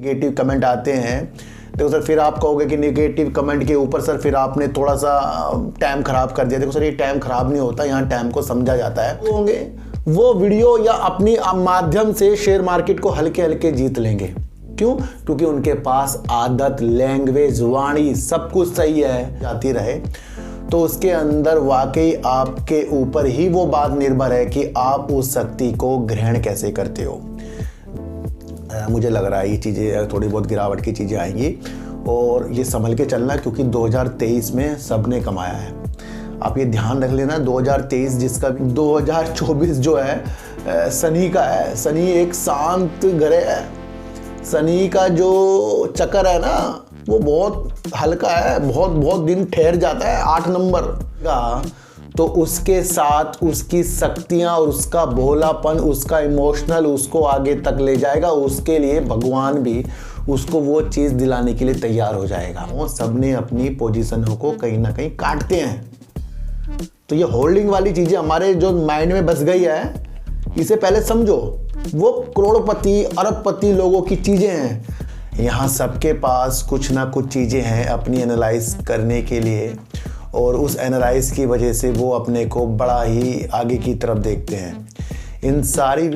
Negative comment आते हैं। देखो सर, फिर आप कहोगे कि नेगेटिव कमेंट के ऊपर सर फिर आपने थोड़ा सा टाइम खराब कर दिया। देखो सर, ये टाइम खराब नहीं होता, यहाँ टाइम को समझा जाता है। होंगे वो वीडियो या अपनी माध्यम से शेयर मार्केट को हल्के हल्के जीत लेंगे। क्यों? क्योंकि उनके पास आदत, लैंग्वेज, वाणी सब कुछ सही है, जाती रहे। तो उसके अंदर वाकई आपके ऊपर ही वो बात निर्भर है कि आप उस शक्ति को ग्रहण कैसे करते हो। मुझे लग रहा है ये चीज़ें थोड़ी बहुत गिरावट की चीज़ें आएंगी और ये संभल के चलना, क्योंकि 2023 में सबने कमाया है। आप ये ध्यान रख लेना, 2023 जिसका 2024 जो है शनि का है। शनि एक शांत ग्रह है। शनि का जो चक्कर है ना वो बहुत हल्का है, बहुत दिन ठहर जाता है 8 नंबर का। तो उसके साथ उसकी शक्तियां और उसका भोलापन, उसका इमोशनल उसको आगे तक ले जाएगा। उसके लिए भगवान भी उसको वो चीज़ दिलाने के लिए तैयार हो जाएगा। वो सबने अपनी पोजीशनों को कहीं ना कहीं काटते हैं। तो ये होल्डिंग वाली चीज़ें हमारे जो माइंड में बस गई है, इसे पहले समझो। वो करोड़पति अरबपति लोगों की चीज़ें हैं। यहाँ सबके पास कुछ ना कुछ चीज़ें हैं अपनी एनालाइज करने के लिए, और उस एनालाइज की वजह से वो अपने को बड़ा ही आगे की तरफ देखते हैं। इन सारी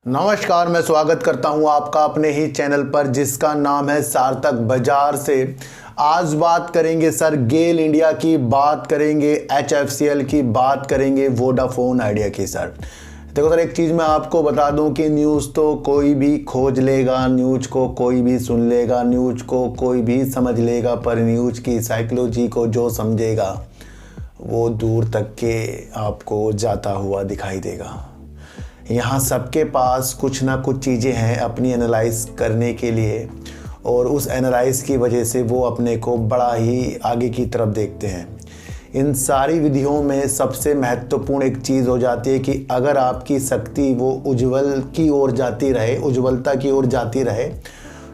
नमस्कार, मैं स्वागत करता हूं आपका अपने ही चैनल पर जिसका नाम है सार्थक बाजार से। आज बात करेंगे सर गेल इंडिया की, बात करेंगे HFCL की, बात करेंगे वोडाफोन आइडिया की। सर देखो सर, एक चीज़ मैं आपको बता दूं कि न्यूज़ तो कोई भी खोज लेगा, न्यूज़ को कोई भी सुन लेगा, न्यूज़ को कोई भी समझ लेगा, पर न्यूज़ की साइकोलॉजी को जो समझेगा वो दूर तक के आपको जाता हुआ दिखाई देगा। यहाँ सबके पास कुछ ना कुछ चीज़ें हैं अपनी एनालाइज करने के लिए, और उस एनालाइज की वजह से वो अपने को बड़ा ही आगे की तरफ देखते हैं। इन सारी विधियों में सबसे महत्वपूर्ण एक चीज़ हो जाती है कि अगर आपकी शक्ति वो उज्ज्वल की ओर जाती रहे, उज्ज्वलता की ओर जाती रहे,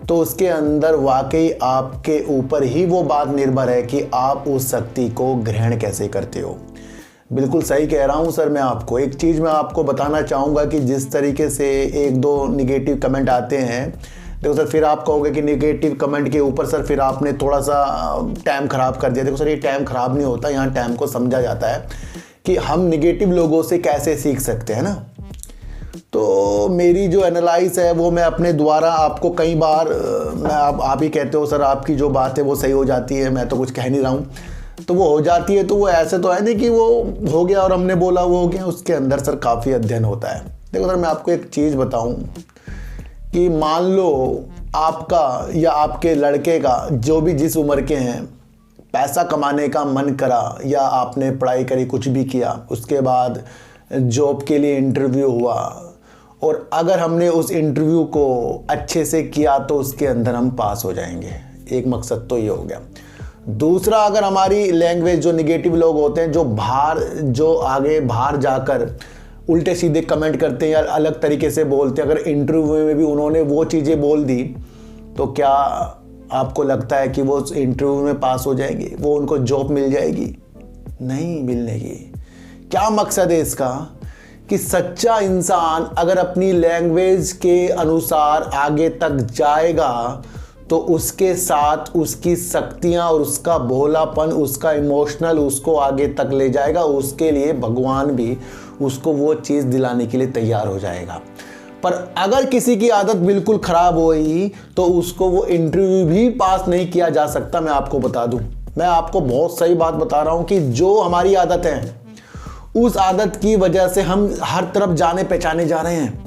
तो उसके अंदर वाकई आपके ऊपर ही वो बात निर्भर है कि आप उस शक्ति को ग्रहण कैसे करते हो। बिल्कुल सही कह रहा हूँ सर। मैं आपको एक चीज़ मैं आपको बताना चाहूँगा कि जिस तरीके से 1-2 निगेटिव कमेंट आते हैं, देखो सर, फिर आप कहोगे कि नेगेटिव कमेंट के ऊपर सर फिर आपने थोड़ा सा टाइम खराब कर दिया। देखो सर, ये टाइम खराब नहीं होता, यहाँ टाइम को समझा जाता है कि हम नेगेटिव लोगों से कैसे सीख सकते हैं ना। तो मेरी जो एनालाइज है वो मैं अपने द्वारा आपको कई बार मैं आप ही कहते हो सर आपकी जो बात है वो सही हो जाती है, मैं तो कुछ कह नहीं रहा हूँ। तो वो हो जाती है, तो वो ऐसे तो है नहीं कि वो हो गया और हमने बोला वो हो गया। उसके अंदर सर काफ़ी अध्ययन होता है। देखो सर, मैं आपको एक चीज़ बताऊं कि मान लो आपका या आपके लड़के का, जो भी जिस उम्र के हैं, पैसा कमाने का मन करा या आपने पढ़ाई करी, कुछ भी किया, उसके बाद जॉब के लिए इंटरव्यू हुआ, और अगर हमने उस इंटरव्यू को अच्छे से किया तो उसके अंदर हम पास हो जाएंगे। एक मकसद तो ये हो गया। दूसरा, अगर हमारी लैंग्वेज, जो निगेटिव लोग होते हैं, जो आगे बाहर जाकर उल्टे सीधे कमेंट करते हैं या अलग तरीके से बोलते हैं, अगर इंटरव्यू में भी उन्होंने वो चीज़ें बोल दी, तो क्या आपको लगता है कि वो इंटरव्यू में पास हो जाएंगे? वो उनको जॉब मिल जाएगी? नहीं मिलने। क्या मकसद है इसका? कि सच्चा इंसान अगर अपनी लैंग्वेज के अनुसार आगे तक जाएगा तो उसके साथ उसकी शक्तियाँ और उसका भोलापन, उसका इमोशनल उसको आगे तक ले जाएगा। उसके लिए भगवान भी उसको वो चीज़ दिलाने के लिए तैयार हो जाएगा। पर अगर किसी की आदत बिल्कुल ख़राब हुई तो उसको वो इंटरव्यू भी पास नहीं किया जा सकता। मैं आपको बता दूं, मैं आपको बहुत सही बात बता रहा हूं कि जो हमारी आदत है, उस आदत की वजह से हम हर तरफ जाने पहचाने जा रहे हैं।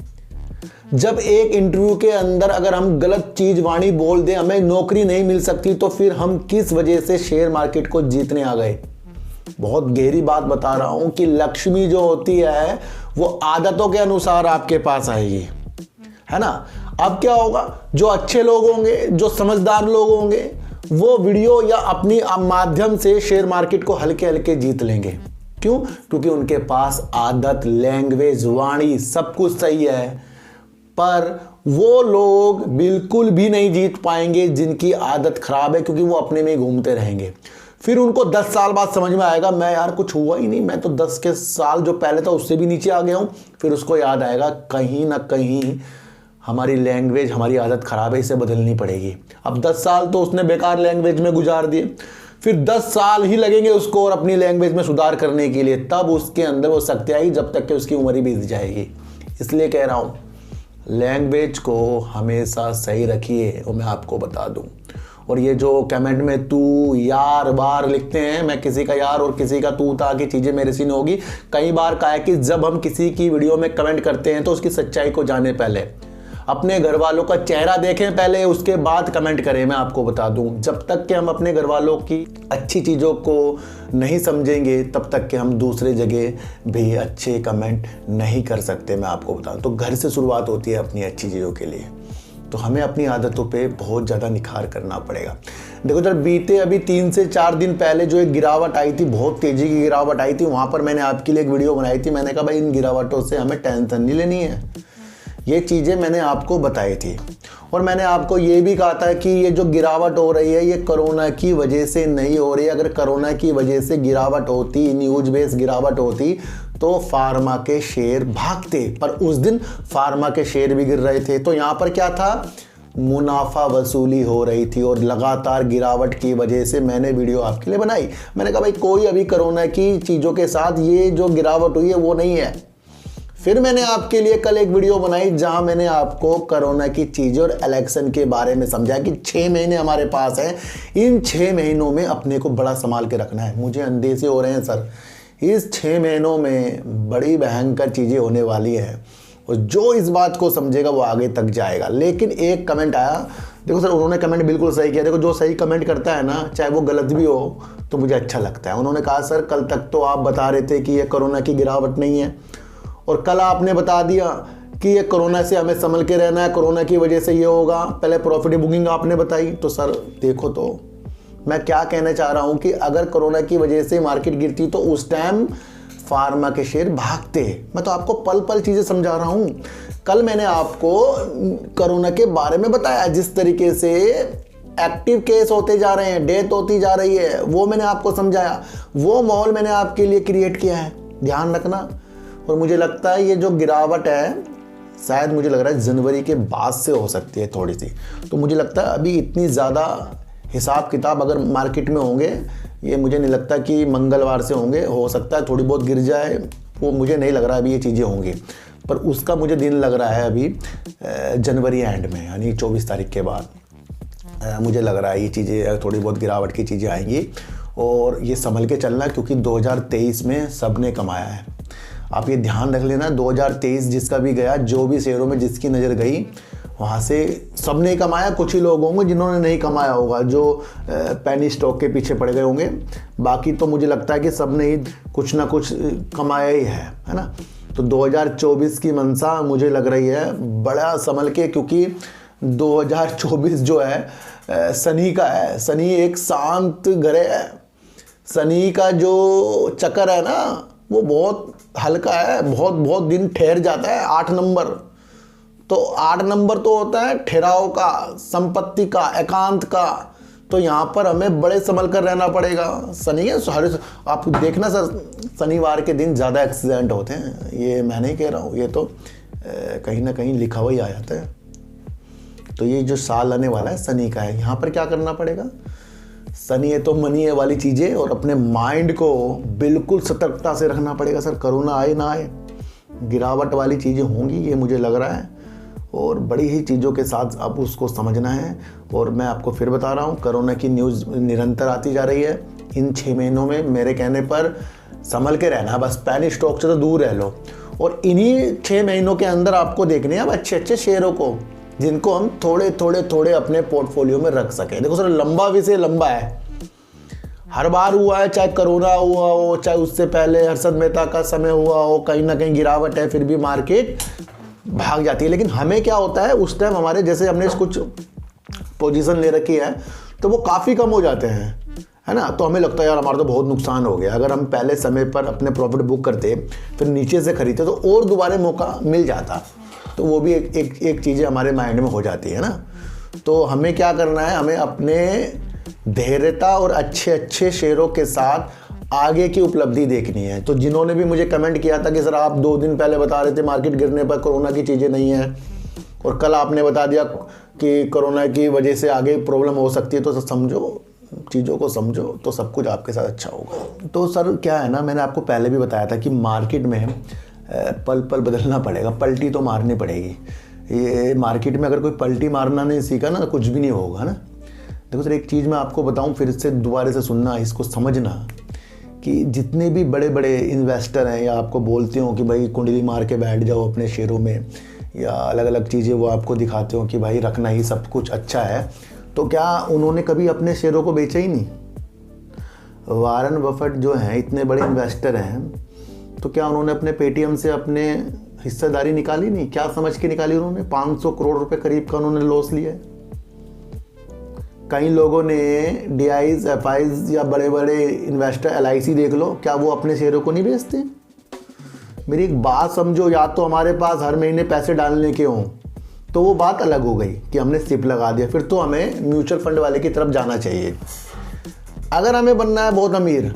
जब एक इंटरव्यू के अंदर अगर हम गलत चीज वाणी बोल दें, हमें नौकरी नहीं मिल सकती, तो फिर हम किस वजह से शेयर मार्केट को जीतने आ गए? बहुत गहरी बात बता रहा हूं कि लक्ष्मी जो होती है वो आदतों के अनुसार आपके पास आएगी, है ना। अब क्या होगा, जो अच्छे लोग होंगे, जो समझदार लोग होंगे, वो वीडियो या अपनी माध्यम से शेयर मार्केट को हल्के हल्के जीत लेंगे। क्यों? क्योंकि उनके पास आदत, लैंग्वेज, वाणी सब कुछ सही है। पर वो लोग बिल्कुल भी नहीं जीत पाएंगे जिनकी आदत खराब है, क्योंकि वो अपने में घूमते रहेंगे। फिर उनको 10 साल बाद समझ में आएगा मैं यार कुछ हुआ ही नहीं, मैं तो 10 के साल जो पहले था उससे भी नीचे आ गया हूँ। फिर उसको याद आएगा कहीं ना कहीं हमारी लैंग्वेज, हमारी आदत ख़राब है, इसे बदलनी पड़ेगी। अब 10 साल तो उसने बेकार लैंग्वेज में गुजार दिए, फिर 10 साल ही लगेंगे उसको और अपनी लैंग्वेज में सुधार करने के लिए, तब उसके अंदर वो शक्ति आएगी, जब तक कि उसकी उम्र ही बीत जाएगी। इसलिए कह रहा हूँ लैंग्वेज को हमेशा सही रखिए। और मैं आपको बता दूँ, और ये जो कमेंट में तू यार बार लिखते हैं, मैं किसी का यार और किसी का तू था की चीज़ें मेरे से नहीं होगी। कई बार कहा है कि जब हम किसी की वीडियो में कमेंट करते हैं तो उसकी सच्चाई को जाने, पहले अपने घर वालों का चेहरा देखें पहले, उसके बाद कमेंट करें। मैं आपको बता दूं, जब तक कि हम अपने घर वालों की अच्छी चीज़ों को नहीं समझेंगे तब तक कि हम दूसरे जगह भी अच्छे कमेंट नहीं कर सकते। मैं आपको बताऊं तो घर से शुरुआत होती है अपनी अच्छी चीज़ों के लिए। तो हमें अपनी आदतों पे बहुत ज़्यादा निखार करना पड़ेगा। देखो जब बीते अभी 3 से 4 दिन पहले जो एक गिरावट आई थी, बहुत तेज़ी की गिरावट आई थी, वहाँ पर मैंने आपके लिए एक वीडियो बनाई थी। मैंने कहा भाई इन गिरावटों से हमें टेंशन नहीं लेनी है, ये चीज़ें मैंने आपको बताई थी। और मैंने आपको ये भी कहा था कि ये जो गिरावट हो रही है ये कोरोना की वजह से नहीं हो रही। अगर कोरोना की वजह से गिरावट होती, न्यूज बेस्ड गिरावट होती, तो फार्मा के शेयर भागते। पर उस दिन फार्मा के शेयर भी गिर रहे थे। तो यहाँ पर क्या था, मुनाफा वसूली हो रही थी। और लगातार गिरावट की वजह से मैंने वीडियो आपके लिए बनाई। मैंने कहा भाई कोई अभी कोरोना की चीज़ों के साथ ये जो गिरावट हुई है वो नहीं है। फिर मैंने आपके लिए कल एक वीडियो बनाई जहां मैंने आपको कोरोना की चीज़ें और इलेक्शन के बारे में समझाया कि 6 महीने हमारे पास हैं। इन 6 महीनों में अपने को बड़ा संभाल के रखना है। मुझे अंदेशे हो रहे हैं सर, इस 6 महीनों में बड़ी भयंकर चीज़ें होने वाली हैं, और जो इस बात को समझेगा वो आगे तक जाएगा। लेकिन एक कमेंट आया, देखो सर उन्होंने कमेंट बिल्कुल सही किया। देखो जो सही कमेंट करता है ना, चाहे वो गलत भी हो तो मुझे अच्छा लगता है। उन्होंने कहा सर कल तक तो आप बता रहे थे कि ये कोरोना की गिरावट नहीं है, और कल आपने बता दिया कि ये कोरोना से हमें संभल के रहना है, कोरोना की वजह से ये होगा। पहले प्रॉफिट बुकिंग आपने बताई। तो सर देखो, तो मैं क्या कहना चाह रहा हूँ कि अगर कोरोना की वजह से मार्केट गिरती तो उस टाइम फार्मा के शेयर भागते। मैं तो आपको पल पल चीज़ें समझा रहा हूँ। कल मैंने आपको कोरोना के बारे में बताया, जिस तरीके से एक्टिव केस होते जा रहे हैं, डेथ होती जा रही है, वो मैंने आपको समझाया। वो माहौल मैंने आपके लिए क्रिएट किया है, ध्यान रखना। और मुझे लगता है ये जो गिरावट है शायद मुझे लग रहा है जनवरी के बाद से हो सकती है थोड़ी सी। तो मुझे लगता है अभी इतनी ज़्यादा हिसाब किताब अगर मार्केट में होंगे, ये मुझे नहीं लगता कि मंगलवार से होंगे। हो सकता है थोड़ी बहुत गिर जाए, वो मुझे नहीं लग रहा अभी ये चीज़ें होंगी। पर उसका मुझे दिन लग रहा है अभी जनवरी एंड में, यानी 24 तारीख के बाद मुझे लग रहा है ये चीज़ें थोड़ी बहुत गिरावट की चीज़ें आएंगी। और ये संभल के चलना, क्योंकि 2023 में सब ने कमाया है। आप ये ध्यान रख लेना, 2023 जिसका भी गया, जो भी शेयरों में जिसकी नज़र गई वहाँ से सब ने कमाया। कुछ ही लोग होंगे जिन्होंने नहीं कमाया होगा, जो पेनी स्टॉक के पीछे पड़ गए होंगे। बाकी तो मुझे लगता है कि सब ने ही कुछ ना कुछ कमाया ही है ना। तो 2024 की मंशा मुझे लग रही है बड़ा संभल के, क्योंकि 2024 जो है शनि का है। शनि एक शांत ग्रह है। शनि का जो चक्कर है ना वो बहुत हल्का है, बहुत दिन ठहर जाता है। 8 नंबर, तो 8 नंबर तो होता है ठहराव का, संपत्ति का, एकांत का। तो यहाँ पर हमें बड़े संभल कर रहना पड़ेगा। शनि है, आप देखना सर, शनिवार के दिन ज़्यादा एक्सीडेंट होते हैं। ये मैं नहीं कह रहा हूँ, ये तो कहीं ना कहीं लिखा हुआ ही आ जाता है। तो ये जो साल आने वाला है शनि का है, यहाँ पर क्या करना पड़ेगा, शनि है तो मनी है वाली चीज़ें, और अपने माइंड को बिल्कुल सतर्कता से रखना पड़ेगा। सर कोरोना आए ना आए, गिरावट वाली चीज़ें होंगी, ये मुझे लग रहा है। और बड़ी ही चीज़ों के साथ अब उसको समझना है। और मैं आपको फिर बता रहा हूँ, कोरोना की न्यूज़ निरंतर आती जा रही है। इन 6 महीनों में मेरे कहने पर संभल के रहना, बस पैनी स्टॉक से तो दूर रह लो। और इन्हीं 6 महीनों के अंदर आपको देखने हैं अब अच्छे शेयरों को, जिनको हम थोड़े अपने पोर्टफोलियो में रख सकें। देखो सर लंबा विषय लंबा है, हर बार हुआ है, चाहे कोरोना हुआ हो, चाहे उससे पहले हर्षद मेहता का समय हुआ हो, कहीं ना कहीं गिरावट है फिर भी मार्केट भाग जाती है। लेकिन हमें क्या होता है उस टाइम, हमारे जैसे हमने कुछ पोजीशन ले रखी है तो वो काफ़ी कम हो जाते हैं, है ना। तो हमें लगता है यार हमारा तो बहुत नुकसान हो गया। अगर हम पहले समय पर अपने प्रॉफिट बुक करते, फिर नीचे से खरीदते तो और दोबारा मौका मिल जाता। तो वो भी एक चीज़ें हमारे माइंड में हो जाती है ना। तो हमें क्या करना है, हमें अपने धैर्यता और अच्छे अच्छे शेयरों के साथ आगे की उपलब्धि देखनी है। तो जिन्होंने भी मुझे कमेंट किया था कि सर आप 2 दिन पहले बता रहे थे मार्केट गिरने पर कोरोना की चीज़ें नहीं है, और कल आपने बता दिया कि कोरोना की वजह से आगे प्रॉब्लम हो सकती है, तो समझो, चीज़ों को समझो, तो सब कुछ आपके साथ अच्छा होगा। तो सर क्या है ना, मैंने आपको पहले भी बताया था कि मार्केट में पल पल बदलना पड़ेगा, पलटी तो मारनी पड़ेगी। ये मार्केट में अगर कोई पलटी मारना नहीं सीखा ना, कुछ भी नहीं होगा ना। देखो सर, एक चीज़ मैं आपको बताऊं, फिर से दोबारा से सुनना, इसको समझना कि जितने भी बड़े बड़े इन्वेस्टर हैं या आपको बोलते हो कि भाई कुंडली मार के बैठ जाओ अपने शेयरों में, या अलग अलग चीज़ें वो आपको दिखाते हो कि भाई रखना ही सब कुछ अच्छा है, तो क्या उन्होंने कभी अपने शेयरों को बेचा ही नहीं? वारन बफेट जो हैं, इतने बड़े इन्वेस्टर हैं, तो क्या उन्होंने अपने पेटीएम से अपने हिस्सेदारी निकाली नहीं? क्या समझ के निकाली उन्होंने? 500 करोड़ रुपए करीब का उन्होंने लॉस लिया है। कई लोगों ने DIs, FIs या बड़े बड़े इन्वेस्टर LIC देख लो, क्या वो अपने शेयरों को नहीं बेचते? मेरी एक बात समझो, या तो हमारे पास हर महीने पैसे डालने के हों तो वो बात अलग हो गई कि हमने सिप लगा दिया, फिर तो हमें म्यूचुअल फंड वाले की तरफ जाना चाहिए। अगर हमें बनना है बहुत अमीर,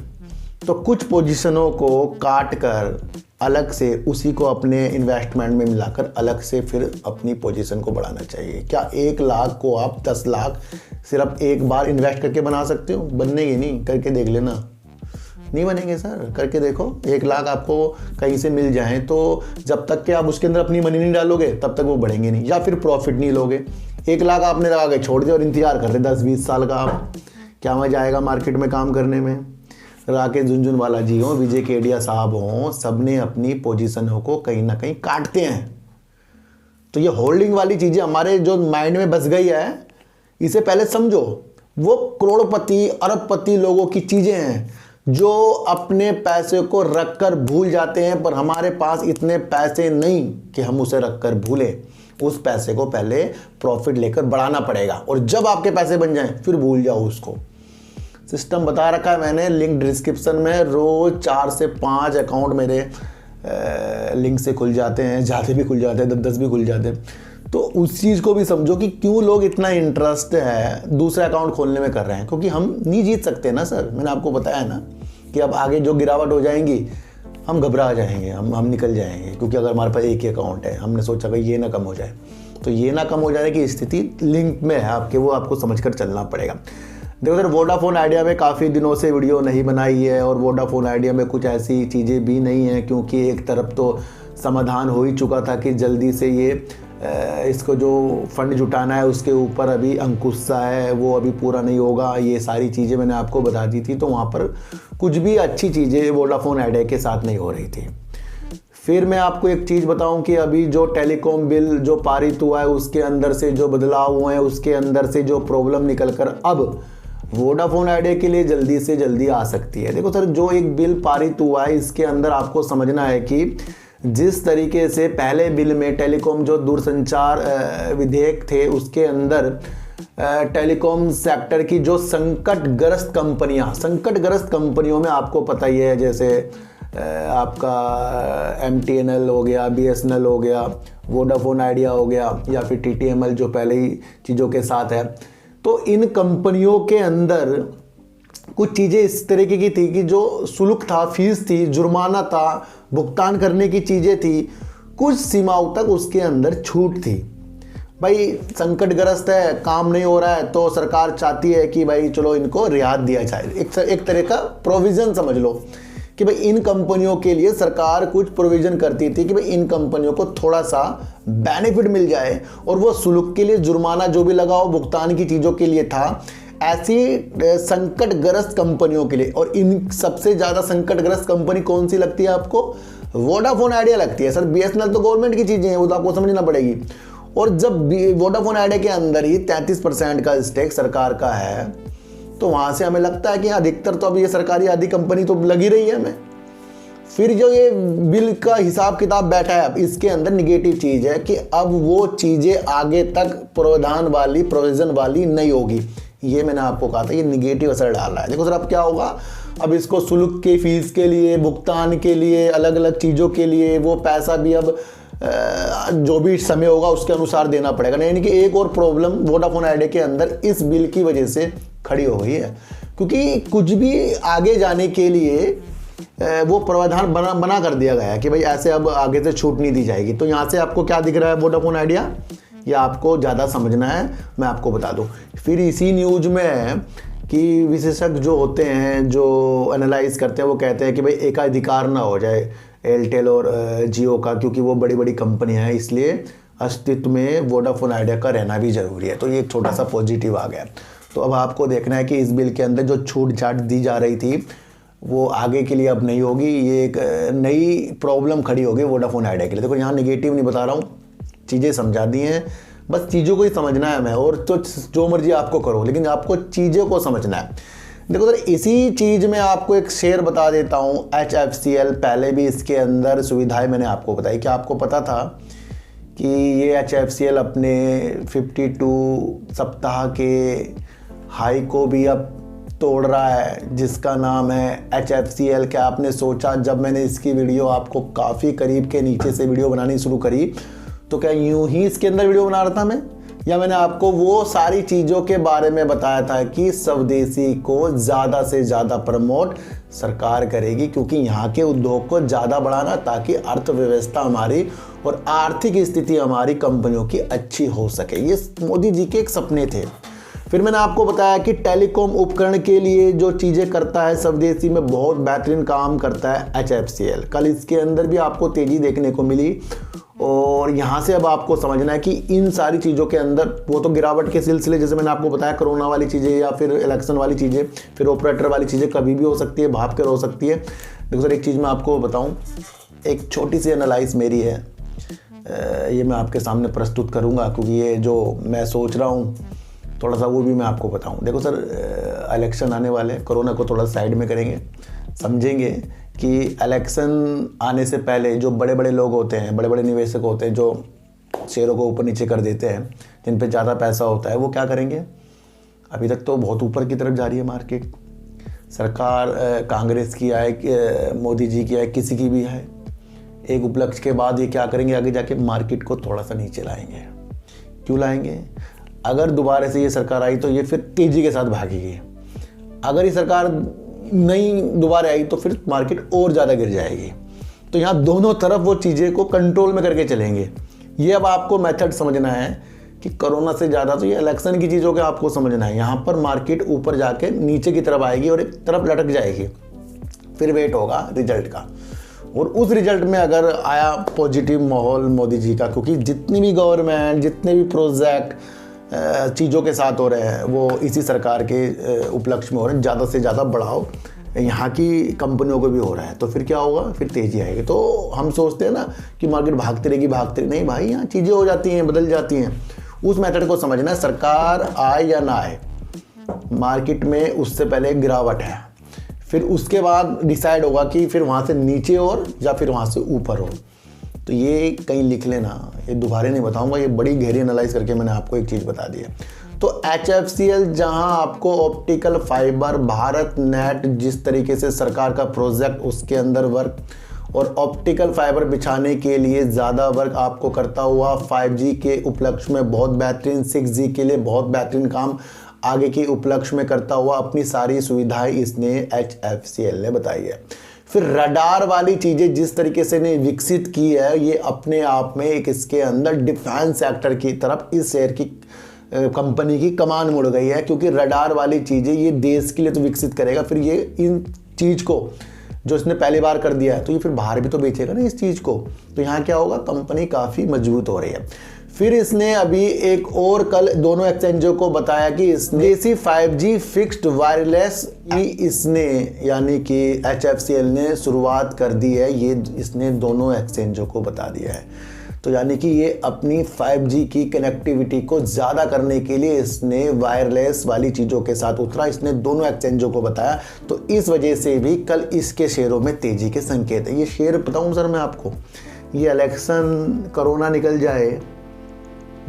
तो कुछ पोजीशनों को काट कर अलग से उसी को अपने इन्वेस्टमेंट में मिलाकर अलग से फिर अपनी पोजीशन को बढ़ाना चाहिए। क्या 1 लाख को आप 10 लाख सिर्फ एक बार इन्वेस्ट करके बना सकते हो? बनेगी नहीं, करके देख लेना। नहीं बनेंगे सर, करके देखो। 1 लाख आपको कहीं से मिल जाए तो जब तक कि आप उसके अंदर अपनी मनी नहीं डालोगे तब तक वो बढ़ेंगे नहीं, या फिर प्रॉफिट नहीं लोगे। 1 लाख आपने लगा के छोड़ दिया और इंतजार कर रहे 10-20 साल का, आप क्या मजा आएगा मार्केट में काम करने में? राकेश झुनझुनवाला जी हों, विजय केडिया साहब हों, सबने अपनी पोजीशनों को कहीं ना कहीं काटते हैं। तो ये होल्डिंग वाली चीज़ें हमारे जो माइंड में बस गई है, इसे पहले समझो। वो करोड़पति अरबपति लोगों की चीज़ें हैं जो अपने पैसे को रखकर भूल जाते हैं, पर हमारे पास इतने पैसे नहीं कि हम उसे रखकर भूलें। उस पैसे को पहले प्रॉफिट लेकर बढ़ाना पड़ेगा, और जब आपके पैसे बन जाएं फिर भूल जाओ उसको। सिस्टम बता रखा है मैंने, लिंक डिस्क्रिप्शन में। रोज 4 से 5 अकाउंट मेरे लिंक से खुल जाते हैं, ज़्यादा भी खुल जाते हैं, 10 भी खुल जाते हैं। तो उस चीज़ को भी समझो कि क्यों लोग इतना इंटरेस्ट है दूसरा अकाउंट खोलने में कर रहे हैं, क्योंकि हम नहीं जीत सकते ना सर। मैंने आपको बताया ना कि अब आगे जो गिरावट हो जाएंगी हम घबरा जाएंगे, हम निकल जाएंगे, क्योंकि अगर हमारे पास एक ही अकाउंट है, हमने सोचा भाई ये ना कम हो जाए, तो ये ना कम हो जाने की स्थिति लिंक में है आपके, वो आपको समझकर चलना पड़ेगा। देखो सर, वोडाफोन आइडिया में काफ़ी दिनों से वीडियो नहीं बनाई है, और वोडाफोन आइडिया में कुछ ऐसी चीज़ें भी नहीं हैं, क्योंकि एक तरफ तो समाधान हो ही चुका था कि जल्दी से ये इसको जो फंड जुटाना है उसके ऊपर अभी अंकुश सा है, वो अभी पूरा नहीं होगा। ये सारी चीज़ें मैंने आपको बता दी थी, तो वहाँ पर कुछ भी अच्छी चीज़ें वोडाफोन आइडिया के साथ नहीं हो रही थी। फिर मैं आपको एक चीज़ बताऊं कि अभी जो टेलीकॉम बिल जो पारित हुआ है, उसके अंदर से जो बदलाव हुए हैं, उसके अंदर से जो प्रॉब्लम निकल कर अब वोडाफोन आइडिया के लिए जल्दी से जल्दी आ सकती है। देखो सर, जो एक बिल पारित हुआ है, इसके अंदर आपको समझना है कि जिस तरीके से पहले बिल में टेलीकॉम जो दूरसंचार विधेयक थे, उसके अंदर टेलीकॉम सेक्टर की जो संकटग्रस्त कंपनियों में आपको पता ही है, जैसे आपका MTNL हो गया, BSNL हो गया, वोडाफोन आइडिया हो गया, या फिर TTML जो पहले ही चीज़ों के साथ है। तो इन कंपनियों के अंदर कुछ चीज़ें इस तरीके की थी कि जो शुल्क था, फीस थी, जुर्माना था, भुगतान करने की चीज़ें थी, कुछ सीमाओं तक उसके अंदर छूट थी। भाई संकटग्रस्त है, काम नहीं हो रहा है, तो सरकार चाहती है कि भाई चलो इनको रियायत दिया जाए। एक तरह का प्रोविज़न समझ लो कि भाई इन कंपनियों के लिए सरकार कुछ प्रोविज़न करती थी कि भाई इन कंपनियों को थोड़ा सा बेनिफिट मिल जाए, और वो शुल्क के लिए जुर्माना जो भी लगाओ भुगतान की चीज़ों के लिए था, ऐसी संकटग्रस्त कंपनियों के लिए। और इन सबसे ज़्यादा संकटग्रस्त कंपनी कौन सी लगती है आपको? वोडाफोन आइडिया लगती है सर। BSNL तो गवर्नमेंट की चीज़ें हैं, वो तो आपको समझना पड़ेगी। और जब वोडाफोन आइडिया के अंदर ही 33% का स्टेक सरकार का है, तो वहाँ से हमें लगता है कि अधिकतर तो अब ये सरकारी आधी कंपनी तो लगी रही है हमें। फिर जो ये बिल का हिसाब किताब बैठा है, अब इसके अंदर निगेटिव चीज़ है कि अब वो चीज़ें आगे तक प्रोविज़न वाली नहीं होगी। ये मैंने आपको कहा था, ये निगेटिव असर डाल रहा है। देखो सर, अब क्या होगा, अब इसको शुल्क के फीस के लिए, भुगतान के लिए, अलग अलग चीज़ों के लिए वो पैसा भी अब जो भी समय होगा उसके अनुसार देना पड़ेगा। यानी कि एक और प्रॉब्लम वोडाफोन आइडिया के अंदर इस बिल की वजह से खड़ी हो गई है, क्योंकि कुछ भी आगे जाने के लिए वो प्रावधान बना कर दिया गया है कि भाई ऐसे अब आगे से छूट नहीं दी जाएगी। तो यहाँ से आपको क्या दिख रहा है वोडाफोन आइडिया, या आपको ज़्यादा समझना है मैं आपको बता दूँ। फिर इसी न्यूज में है कि विशेषज्ञ जो होते हैं, जो एनालाइज करते हैं, वो कहते हैं कि भाई एकाधिकार ना हो जाए एयरटेल और जियो का, क्योंकि वो बड़ी बड़ी कंपनियां हैं, इसलिए अस्तित्व में वोडाफोन आइडिया का रहना भी ज़रूरी है। तो ये एक छोटा सा पॉजिटिव आ गया। तो अब आपको देखना है कि इस बिल के अंदर जो छूट छाट दी जा रही थी वो आगे के लिए अब नहीं होगी। ये एक नई प्रॉब्लम खड़ी होगी वोडाफोन आइडिया के लिए। देखो यहाँ नेगेटिव नहीं बता रहा हूँ, चीज़ें समझा दी हैं, बस चीज़ों को ही समझना है हमें, और तो जो मर्जी आपको करो, लेकिन आपको चीज़ों को समझना है। देखो सर, इसी चीज़ में आपको एक शेयर बता देता हूँ, HFCL। पहले भी इसके अंदर सुविधाएं मैंने आपको बताई। क्या आपको पता था कि ये HFCL अपने 52 सप्ताह के हाई को भी अब तोड़ रहा है, जिसका नाम है HFCL। क्या आपने सोचा, जब मैंने इसकी वीडियो आपको काफ़ी करीब के नीचे से वीडियो बनानी शुरू करी, तो क्या यूं ही इसके अंदर वीडियो बना रहा था मैं, या मैंने आपको वो सारी चीज़ों के बारे में बताया था कि स्वदेशी को ज़्यादा से ज़्यादा प्रमोट सरकार करेगी, क्योंकि यहाँ के उद्योग को ज़्यादा बढ़ाना, ताकि अर्थव्यवस्था हमारी और आर्थिक स्थिति हमारी कंपनियों की अच्छी हो सके। ये मोदी जी के एक सपने थे। फिर मैंने आपको बताया कि टेलीकॉम उपकरण के लिए जो चीज़ें करता है स्वदेशी में बहुत बेहतरीन काम करता है HFCL। कल इसके अंदर भी आपको तेज़ी देखने को मिली, और यहाँ से अब आपको समझना है कि इन सारी चीज़ों के अंदर वो तो गिरावट के सिलसिले, जैसे मैंने आपको बताया, कोरोना वाली चीज़ें या फिर इलेक्शन वाली चीज़ें, फिर ऑपरेटर वाली चीज़ें कभी भी हो सकती है, भाप कर हो सकती है। देखो सर, एक चीज़ मैं आपको बताऊँ, एक छोटी सी एनालाइज मेरी है, ये मैं आपके सामने प्रस्तुत करूँगा, क्योंकि ये जो मैं सोच रहा हूँ थोड़ा सा वो भी मैं आपको बताऊँ। देखो सर, इलेक्शन आने वाले, कोरोना को थोड़ा साइड में करेंगे, समझेंगे कि इलेक्शन आने से पहले जो बड़े बड़े लोग होते हैं, बड़े बड़े निवेशक होते हैं, जो शेयरों को ऊपर नीचे कर देते हैं, जिन पे ज़्यादा पैसा होता है, वो क्या करेंगे। अभी तक तो बहुत ऊपर की तरफ जा रही है मार्केट। सरकार कांग्रेस की आए, मोदी जी की आए, किसी की भी है, एक उपलक्ष्य के बाद ये क्या करेंगे, आगे जाके मार्केट को थोड़ा सा नीचे लाएंगे। क्यों लाएंगे? अगर दोबारा से ये सरकार आई तो ये फिर तेज़ी के साथ भागेगी। अगर ये सरकार नहीं दोबारा आई तो फिर मार्केट और ज़्यादा गिर जाएगी। तो यहाँ दोनों तरफ वो चीज़ें को कंट्रोल में करके चलेंगे। ये अब आपको मेथड समझना है कि कोरोना से ज़्यादा तो ये इलेक्शन की चीज़ों के आपको समझना है। यहाँ पर मार्केट ऊपर जाके नीचे की तरफ आएगी और एक तरफ लटक जाएगी, फिर वेट होगा रिजल्ट का। और उस रिजल्ट में अगर आया पॉजिटिव माहौल मोदी जी का, क्योंकि जितनी भी गवर्नमेंट, जितने भी प्रोजेक्ट चीज़ों के साथ हो रहे हैं वो इसी सरकार के उपलक्ष्य में हो रहे हैं। ज़्यादा से ज़्यादा बढ़ाओ यहाँ की कंपनियों को भी हो रहा है, तो फिर क्या होगा, फिर तेज़ी आएगी। तो हम सोचते हैं ना कि मार्केट भागती रहेगी, नहीं भाई, यहाँ चीज़ें हो जाती हैं, बदल जाती हैं। उस मेथड को समझना है। सरकार आए या ना आए, मार्केट में उससे पहले गिरावट है, फिर उसके बाद डिसाइड होगा कि फिर वहाँ से नीचे और या फिर वहाँ से ऊपर हो। तो ये कहीं लिख लेना, ये दोबारा नहीं बताऊंगा, ये बड़ी गहरी एनालाइज करके मैंने आपको एक चीज़ बता दी है। तो HFCL जहां आपको ऑप्टिकल फाइबर, भारत नेट, जिस तरीके से सरकार का प्रोजेक्ट उसके अंदर वर्क, और ऑप्टिकल फाइबर बिछाने के लिए ज़्यादा वर्क आपको करता हुआ, 5G के उपलक्ष्य में बहुत बेहतरीन, 6G के लिए बहुत बेहतरीन काम आगे के उपलक्ष्य में करता हुआ, अपनी सारी सुविधाएं इसने HFCL ने बताई है। फिर रडार वाली चीज़ें जिस तरीके से ने विकसित की है, ये अपने आप में एक इसके अंदर डिफेंस सेक्टर की तरफ इस शेयर की कंपनी की कमान मुड़ गई है, क्योंकि रडार वाली चीज़ें ये देश के लिए तो विकसित करेगा, फिर ये इन चीज़ को जो इसने पहली बार कर दिया है तो ये फिर बाहर भी तो बेचेगा ना इस चीज़ को। तो यहाँ क्या होगा, कंपनी काफ़ी मजबूत हो रही है। फिर इसने अभी एक और कल दोनों एक्सचेंजों को बताया कि इसने देसी 5G फिक्स्ड वायरलेस की इसने यानी कि HFCL ने शुरुआत कर दी है। ये इसने दोनों एक्सचेंजों को बता दिया है। तो यानी कि ये अपनी 5G की कनेक्टिविटी को ज़्यादा करने के लिए इसने वायरलेस वाली चीज़ों के साथ उतरा, इसने दोनों एक्सचेंजों को बताया। तो इस वजह से भी कल इसके शेयरों में तेज़ी के संकेत है। ये शेयर बताऊँ सर मैं आपको, ये इलेक्शन कोरोना निकल जाए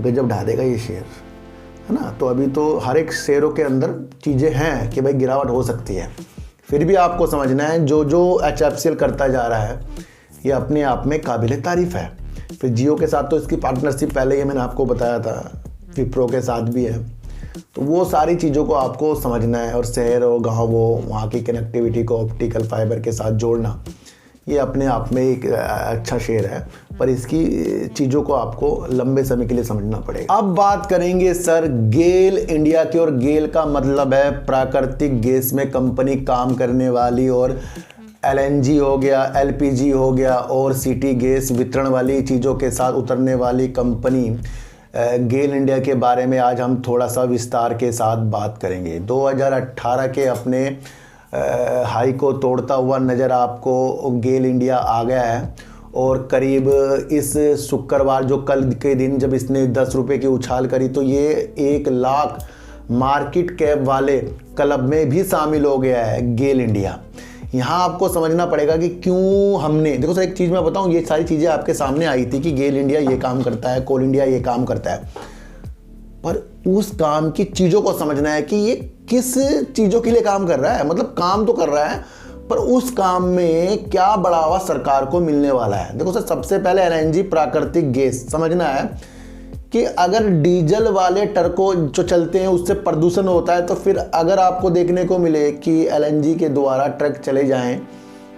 गजब ढा देगा ये शेयर, है ना। तो अभी तो हर एक शेयरों के अंदर चीज़ें हैं कि भाई गिरावट हो सकती है। फिर भी आपको समझना है जो HFCL करता जा रहा है ये अपने आप में काबिल तारीफ़ है। फिर जियो के साथ तो इसकी पार्टनरशिप पहले ही मैंने आपको बताया था, विप्रो के साथ भी है। तो वो सारी चीज़ों को आपको समझना है, और शहर हो गाँव हो वहाँ की कनेक्टिविटी को ऑप्टिकल फाइबर के साथ जोड़ना, ये अपने आप में एक अच्छा शेयर है, पर इसकी चीज़ों को आपको लंबे समय के लिए समझना पड़ेगा। अब बात करेंगे सर गेल इंडिया की, और गेल का मतलब है प्राकृतिक गैस में कंपनी काम करने वाली, और LNG हो गया, LPG हो गया, और सिटी गैस वितरण वाली चीज़ों के साथ उतरने वाली कंपनी गेल इंडिया के बारे में आज हम थोड़ा सा विस्तार के साथ बात करेंगे। 2018 के अपने हाई को तोड़ता हुआ नज़र आपको गेल इंडिया आ गया है, और करीब इस शुक्रवार जो कल के दिन जब इसने 10 रुपये की उछाल करी, तो ये 1 लाख मार्केट कैप वाले क्लब में भी शामिल हो गया है गेल इंडिया। यहाँ आपको समझना पड़ेगा कि क्यों हमने, देखो सर एक चीज़ मैं बताऊँ, ये सारी चीज़ें आपके सामने आई थी कि गेल इंडिया ये काम करता है, कोल इंडिया ये काम करता है, पर उस काम की चीज़ों को समझना है कि ये किस चीज़ों के लिए काम कर रहा है। मतलब काम तो कर रहा है, पर उस काम में क्या बढ़ावा सरकार को मिलने वाला है। देखो सर, सबसे पहले LNG प्राकृतिक गैस समझना है कि अगर डीजल वाले ट्रकों जो चलते हैं उससे प्रदूषण होता है, तो फिर अगर आपको देखने को मिले कि LNG के द्वारा ट्रक चले जाएं,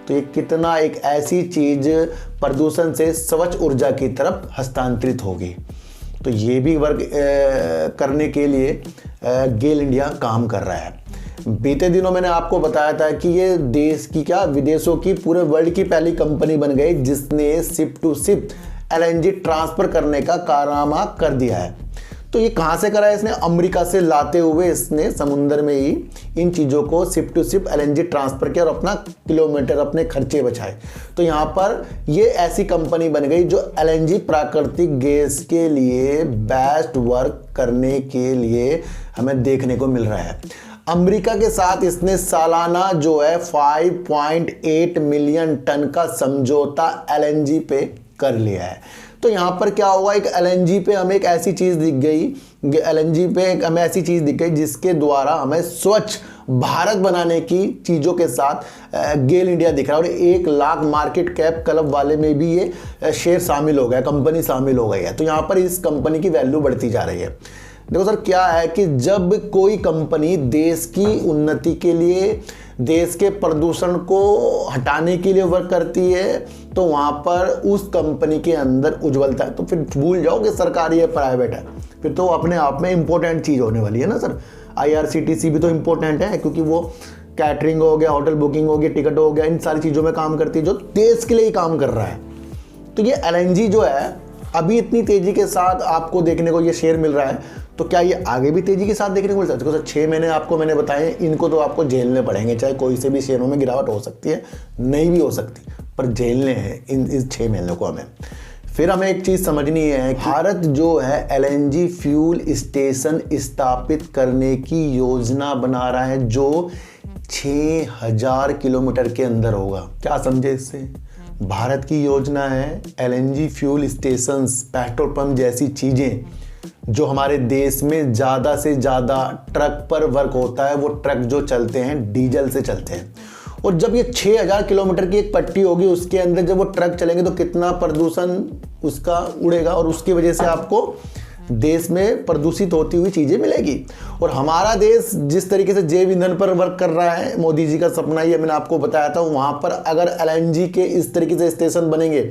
तो ये कितना एक ऐसी चीज़ प्रदूषण से स्वच्छ ऊर्जा की तरफ हस्तांतरित होगी। तो ये भी वर्क करने के लिए गेल इंडिया काम कर रहा है। बीते दिनों मैंने आपको बताया था कि ये देश की क्या विदेशों की पूरे वर्ल्ड की पहली कंपनी बन गई जिसने ship to ship LNG transfer करने का कारनामा कर दिया है। तो ये कहाँ से करा है इसने? अमेरिका से लाते हुए इसने समुद्र में ही इन चीज़ों को ship to ship LNG transfer किया और अपना किलोमीटर अपने खर्चे बचाए। तो यहाँ पर ये ऐसी कंपनी बन गई जो LNG प्राकृतिक गैस के लिए बेस्ट वर्क करने के लिए हमें देखने को मिल रहा है। अमेरिका के साथ इसने सालाना जो है 5.8 मिलियन टन का समझौता LNG पे कर लिया है। तो यहाँ पर क्या हुआ, एक LNG पे हमें एक ऐसी चीज़ दिख गई, LNG पे हमें ऐसी चीज़ दिख गई जिसके द्वारा हमें स्वच्छ भारत बनाने की चीज़ों के साथ गेल इंडिया दिख रहा है। और 1 लाख मार्केट कैप क्लब वाले में भी ये शेयर शामिल हो गया, कंपनी शामिल हो गई है। तो यहाँ पर इस कंपनी की वैल्यू बढ़ती जा रही है। देखो सर, क्या है कि जब कोई कंपनी देश की उन्नति के लिए, देश के प्रदूषण को हटाने के लिए वर्क करती है, तो वहाँ पर उस कंपनी के अंदर उज्ज्वलता है। तो फिर भूल जाओ कि सरकारी है प्राइवेट है, फिर तो अपने आप में इम्पोर्टेंट चीज़ होने वाली है ना सर। IRCTC भी तो इम्पोर्टेंट है, क्योंकि वो कैटरिंग हो गया, होटल बुकिंग हो गई, टिकट हो गया, इन सारी चीज़ों में काम करती है जो देश के लिए ही काम कर रहा है। तो ये LNG जो है अभी इतनी तेज़ी के साथ आपको देखने को ये शेयर मिल रहा है, तो क्या ये आगे भी तेज़ी के साथ देखने को मिल सकता है? 6 महीने आपको मैंने बताए, इनको तो आपको झेलने पड़ेंगे, चाहे कोई से भी शेयरों में गिरावट हो सकती है, नहीं भी हो सकती, पर झेलने हैं इस 6 महीनों को हमें। फिर हमें एक चीज़ समझनी है, भारत जो है LNG फ्यूल स्टेशन स्थापित करने की योजना बना रहा है जो 6000 किलोमीटर के अंदर होगा। क्या समझे इससे? भारत की योजना है LNG fuel stations, petrol pump जैसी चीज़ें जो हमारे देश में ज़्यादा से ज़्यादा ट्रक पर वर्क होता है, वो ट्रक जो चलते हैं डीजल से चलते हैं। और जब ये 6000 किलोमीटर की एक पट्टी होगी, उसके अंदर जब वो ट्रक चलेंगे तो कितना प्रदूषण उसका उड़ेगा, और उसकी वजह से आपको देश में प्रदूषित होती हुई चीज़ें मिलेगी। और हमारा देश जिस तरीके से जैव ईंधन पर वर्क कर रहा है, मोदी जी का सपना ये मैंने आपको बताया था, वहाँ पर अगर LNG के इस तरीके से स्टेशन बनेंगे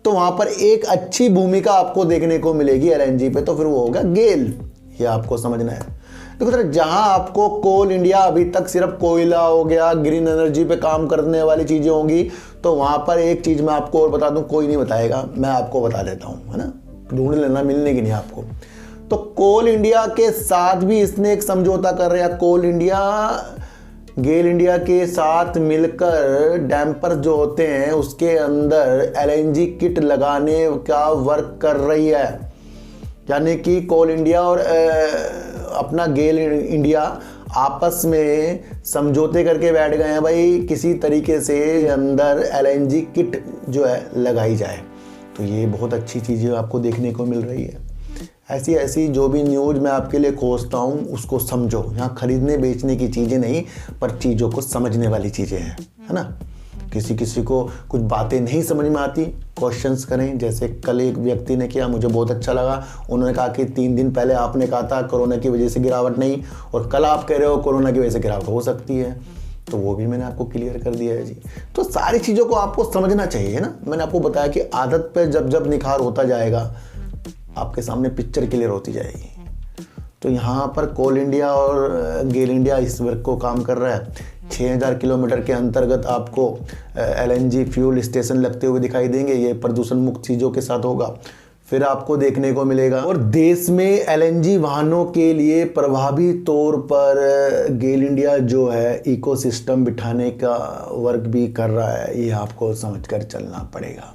तो वहाँ पर एक अच्छी भूमिका आपको देखने को मिलेगी LNG पे, तो फिर वो होगा गेल। ये आपको समझना है। देखो सर, जहाँ आपको कोल इंडिया अभी तक सिर्फ कोयला हो गया, ग्रीन एनर्जी पे काम करने वाली चीज़ें होंगी, तो वहाँ पर एक चीज़ मैं आपको और बता दूँ, कोई नहीं बताएगा, मैं आपको बता देता हूँ, है ना, ढूंढ लेना, मिलने की नहीं आपको। तो कोल इंडिया के साथ भी इसने एक समझौता कर रहा है। कोल इंडिया गेल इंडिया के साथ मिलकर डैम्पर जो होते हैं उसके अंदर LNG किट लगाने का वर्क कर रही है। यानी कि कोल इंडिया और अपना गेल इंडिया आपस में समझौते करके बैठ गए हैं, भाई किसी तरीके से अंदर LNG किट जो है लगाई जाए। तो ये बहुत अच्छी चीज़ें आपको देखने को मिल रही है। ऐसी ऐसी जो भी न्यूज़ मैं आपके लिए खोजता हूँ उसको समझो। यहाँ खरीदने बेचने की चीज़ें नहीं, पर चीज़ों को समझने वाली चीज़ें हैं, है ना। किसी किसी को कुछ बातें नहीं समझ में आती, क्वेश्चंस करें। जैसे कल एक व्यक्ति ने किया, मुझे बहुत अच्छा लगा। उन्होंने कहा कि 3 दिन पहले आपने कहा था कोरोना की वजह से गिरावट नहीं, और कल आप कह रहे हो कोरोना की वजह से गिरावट हो सकती है। तो वो भी मैंने आपको क्लियर कर दिया है जी। तो सारी चीज़ों को आपको समझना चाहिए ना। मैंने आपको बताया कि आदत पे जब जब निखार होता जाएगा आपके सामने पिक्चर क्लियर होती जाएगी। तो यहाँ पर कोल इंडिया और गेल इंडिया इस वर्क को काम कर रहा है। 6000 किलोमीटर के अंतर्गत आपको LNG फ्यूल स्टेशन लगते हुए दिखाई देंगे। ये प्रदूषण मुक्त चीज़ों के साथ होगा। फिर आपको देखने को मिलेगा, और देश में LNG वाहनों के लिए प्रभावी तौर पर गेल इंडिया जो है इकोसिस्टम बिठाने का वर्क भी कर रहा है। ये आपको समझकर चलना पड़ेगा।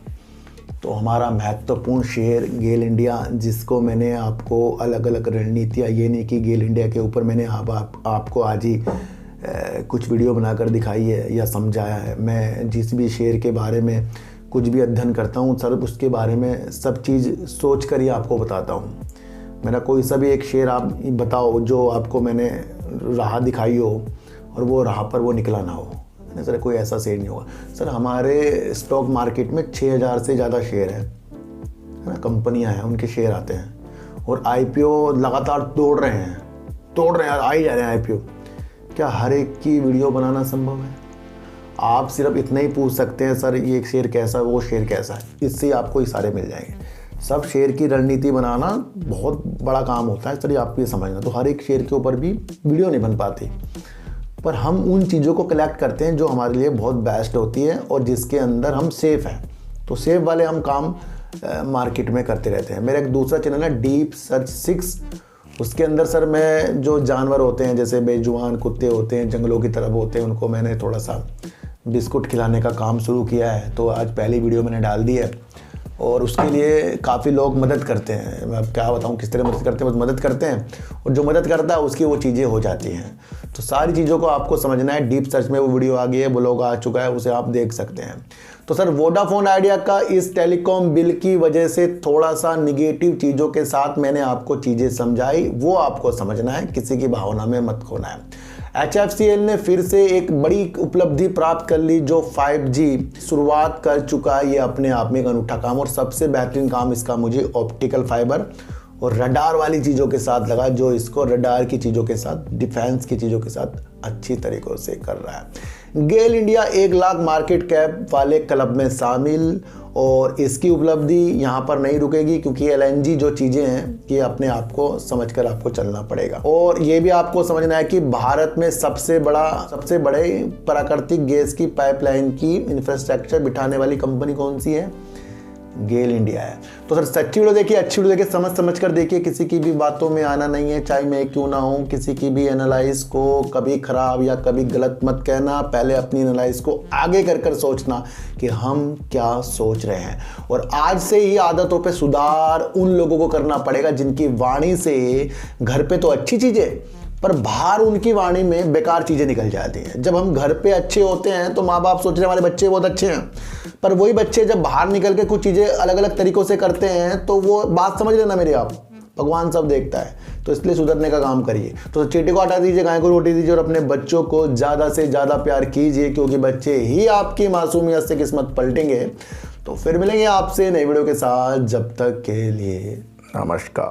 तो हमारा महत्वपूर्ण शेयर गेल इंडिया, जिसको मैंने आपको अलग अलग रणनीतियाँ, ये नहीं कि गेल इंडिया के ऊपर मैंने आपको आज ही कुछ वीडियो बनाकर दिखाई है या समझाया है। मैं जिस भी शेयर के बारे में कुछ भी अध्ययन करता हूँ सर, उसके बारे में सब चीज़ सोच कर ही आपको बताता हूँ। मेरा कोई सा भी एक शेयर आप बताओ जो आपको मैंने राह दिखाई हो और वो राह पर वो निकला ना हो। सर कोई ऐसा शेयर नहीं होगा। सर हमारे स्टॉक मार्केट में 6000 से ज़्यादा शेयर है ना, कंपनियां हैं, उनके शेयर आते हैं, और IPO लगातार तोड़ रहे हैं, आ ही जा रहे हैं IPO। क्या हर एक की वीडियो बनाना संभव है? आप सिर्फ इतना ही पूछ सकते हैं सर ये शेयर कैसा है, वो शेयर कैसा है, इससे आपको इशारे मिल जाएंगे। सब शेयर की रणनीति बनाना बहुत बड़ा काम होता है सर, ये आप ये समझना। तो हर एक शेयर के ऊपर भी वीडियो नहीं बन पाती, पर हम उन चीज़ों को कलेक्ट करते हैं जो हमारे लिए बहुत बेस्ट होती है और जिसके अंदर हम सेफ़ हैं। तो सेफ वाले हम काम मार्केट में करते रहते हैं। मेरा एक दूसरा चैनल है डीप सर्च 6, उसके अंदर सर मैं जो जानवर होते हैं जैसे बेजुबान कुत्ते होते हैं, जंगलों की तरफ होते हैं, उनको मैंने थोड़ा सा बिस्कुट खिलाने का काम शुरू किया है। तो आज पहली वीडियो मैंने डाल दी है, और उसके लिए काफ़ी लोग मदद करते हैं। मैं क्या बताऊं किस तरह मदद करते हैं, बस मदद करते हैं, और जो मदद करता है उसकी वो चीज़ें हो जाती हैं। तो सारी चीज़ों को आपको समझना है। डीप सर्च में वो वीडियो आ गई है, ब्लॉग आ चुका है, उसे आप देख सकते हैं। तो सर वोडाफोन आइडिया का इस टेलीकॉम बिल की वजह से थोड़ा सा निगेटिव चीज़ों के साथ मैंने आपको चीज़ें समझाई, वो आपको समझना है, किसी की भावना में मत खोना है। HFCL ने फिर से एक बड़ी उपलब्धि प्राप्त कर ली, जो 5G शुरुआत कर चुका है। ये अपने आप में एक अनूठा काम, और सबसे बेहतरीन काम इसका मुझे ऑप्टिकल फाइबर और रडार वाली चीज़ों के साथ लगा, जो इसको रडार की चीज़ों के साथ, डिफेंस की चीज़ों के साथ अच्छी तरीक़ों से कर रहा है। गेल इंडिया 1 लाख मार्केट कैप वाले क्लब में शामिल, और इसकी उपलब्धि यहाँ पर नहीं रुकेगी, क्योंकि LNG जो चीज़ें हैं ये अपने आप को समझकर आपको चलना पड़ेगा। और ये भी आपको समझना है कि भारत में सबसे बड़े प्राकृतिक गैस की पाइपलाइन की इंफ्रास्ट्रक्चर बिठाने वाली कंपनी कौन सी है? गेल इंडिया है। तो सर सच्ची वीडियो देखिए, अच्छी वीडियो देखिए, समझ कर देखिए, किसी की भी बातों में आना नहीं है, चाहे मैं क्यों ना हूँ। किसी की भी एनालाइज को कभी खराब या कभी गलत मत कहना। पहले अपनी एनालाइज को आगे कर सोचना कि हम क्या सोच रहे हैं, और आज से ही आदतों पे सुधार उन लोगों को करना पड़ेगा जिनकी वाणी से घर पे तो अच्छी चीज़ें, पर बाहर उनकी वाणी में बेकार चीज़ें निकल जाती हैं। जब हम घर पे अच्छे होते हैं तो माँ बाप सोच रहे हैं हमारे बच्चे बहुत अच्छे हैं, पर वही बच्चे जब बाहर निकल के कुछ चीज़ें अलग अलग तरीक़ों से करते हैं तो वो बात समझ लेना मेरे आप, भगवान सब देखता है। तो इसलिए सुधरने का काम करिए। तो चींटी को हटा दीजिए, गाय को रोटी दीजिए, और अपने बच्चों को ज़्यादा से ज़्यादा प्यार कीजिए, क्योंकि बच्चे ही आपकी मासूमियत से किस्मत पलटेंगे। तो फिर मिलेंगे आपसे नई वीडियो के साथ, जब तक के लिए नमस्कार।